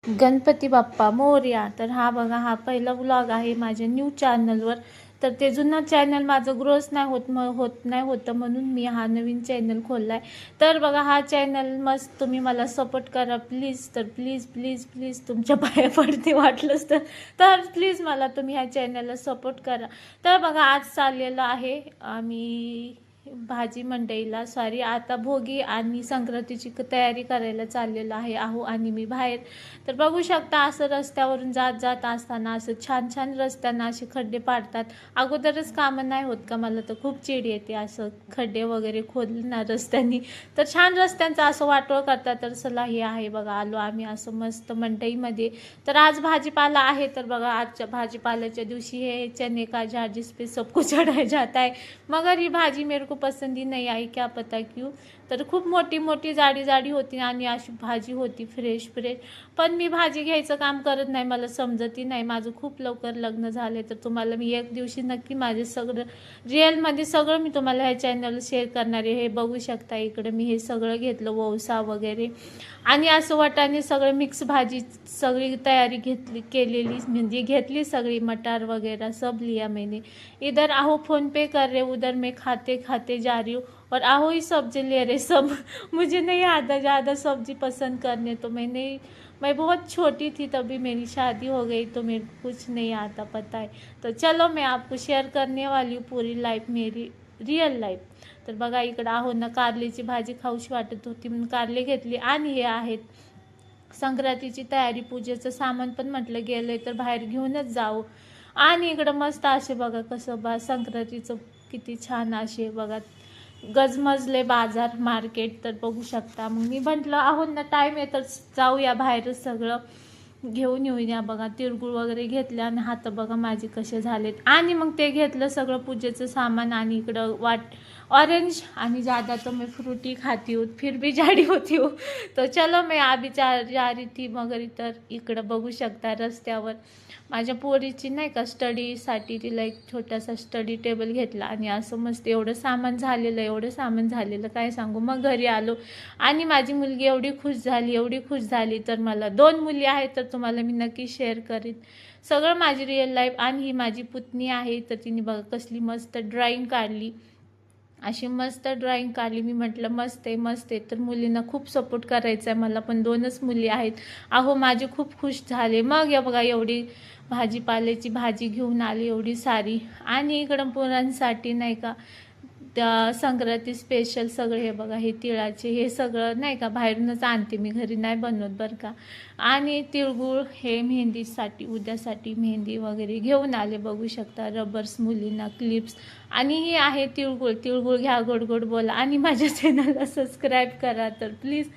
गणपती बाप्पा मोरया. तर हा बघा, हा पहिला व्लॉग आहे माझ्या न्यू चॅनलवर. तर ते जुनं चॅनल माझं ग्रोस नाही होतं म्हणून मी हा नवीन चॅनल खोलला आहे. तर बघा, हा चॅनल मस्त तुम्ही मला सपोर्ट करा प्लीज. तर प्लीज प्लीज प्लीज तुमच्या पाया पडते वाटलंच तर प्लीज मला तुम्ही ह्या चॅनलला सपोर्ट करा. तर बघा, आज चाललेलं आहे आम्ही भाजी मंडईला, सॉरी आता भोगी आणि संक्रांतीची तयारी करायला चाललेलं आहे आणि मी बाहेर. तर बघू शकता, असं रस्त्यावरून जात असताना असं छान छान रस्त्यांना असे खड्डे पाडतात. अगोदरच कामं नाही होत का, मला तर खूप चिड येते असं खड्डे वगैरे खोदणार रस्त्यांनी. तर छान रस्त्यांचं असं वाटोळ करतात. तर चला, हे आहे बघा, आलो आम्ही असं मस्त मंडईमध्ये. तर आज भाजीपाला आहे. तर बघा, आजच्या भाजीपाल्याच्या दिवशी हे चने का झाड़ जिस पे सबको चढ़ाया जाता है, मगर ही भाजी मेरे को पसंद नहीं आई, क्या पता क्यों. तर खूप मोठी मोठी जाडी होती आणि अशी भाजी होती फ्रेश. पण मी भाजी घ्यायचं काम करत नाही, मला समजतही नाही. माझं खूप लवकर लग्न झाले. तर तुम्हाला मी एक दिवशी नक्की माझे सगळं रिअलमध्ये सगळं मी तुम्हाला ह्या चॅनलला शेअर करणार आहे. हे बघू शकता, इकडं मी हे सगळं घेतलं, वौसा वगैरे आणि असं वाटाणे सगळं मिक्स भाजी सगळी तयारी केलेली, म्हणजे घेतली सगळी, मटार वगैरह सब लिया मैंने. इधर आहो फ़ोन पे कर रहे, उधर मैं खाते खाते जा रही हूँ और आहो ही सब्जी ले रहे सब. मुझे नहीं आता ज़्यादा सब्जी पसंद करने, तो मैं बहुत छोटी थी तभी मेरी शादी हो गई, तो मेरे को कुछ नहीं आता, पता है. तो चलो, मैं आपको शेअर करने वाली हूँ पूरी लाईफ, मेरी रिअल लाईफ. तर बघा, इकडं आहो ना, कारल्याची भाजी खाऊशी वाटत होती म्हणून कारले घेतली. आणि हे आहेत संक्रांतीची तयारी, पूजेचं सामान पण म्हटलं गेलंय तर बाहेर घेऊनच जाऊ. आणि इकडं मस्त असे बघा कसं संक्रांतीचं किती छान असे बघा गजमजले बाजार मार्केट. तर बघू शकता, मग मी म्हटलं आहो ना, टाईम आहे तर जाऊया बाहेरच सगळं घेऊन येऊया. बघा, तिळगुळ वगैरे घेतले आणि हात बघा माझे कसे झालेत. आणि मग ते घेतलं सगळं पूजेचं सामान. आणि इकडं ऑरेंज आणि ज़्यादा तो मैं फ्रूटी खाती हूँ, फिर भी जाडी होती हूँ. तो चलो, मैं अभी जा रही थी. मगर इतर इकडं बघू शकता रस्त्यावर माझ्या पोरीची नाही का स्टडीसाठी तिला एक छोटासा स्टडी टेबल घेतला. आणि असं मस्त एवढं सामान झालेलं काय सांगू. मग घरी आलो आणि माझी मुलगी एवढी खुश झाली. तर मला 2 मुली आहेत, तर तुम्हाला मी नक्की शेअर करीन सगळं माझी रिअल लाईफ. आणि ही माझी पुतणी आहे. तर तिने बघा कसली मस्त ड्रॉइंग काढली, अशी मस्त ड्रॉइंग काढली. मी म्हटलं मस्त आहे. तर मुलींना खूप सपोर्ट करायचा आहे, मला पण 2च मुली आहेत. अहो माझे खूप खुश झाले. मग या बघा, एवढी भाजीपाल्याची भाजी घेऊन आली एवढी सारी. आणि इकडं पोरांसाठी नाही का त्या संक्रांती स्पेशल सगळे हे बघा, हे तिळाचे हे सगळं नाही का बाहेरूनच आणते मी, घरी नाही बनवत बरं का. आणि तिळगुळ हे मेहंदीसाठी, उद्यासाठी मेहंदी वगैरे घेऊन आले. बघू शकता, रबर्स मुलींना, क्लिप्स. आणि हे आहे तिळगुळ घ्या, गोड गोड बोला आणि माझ्या चॅनलला सबस्क्राईब करा. तर प्लीज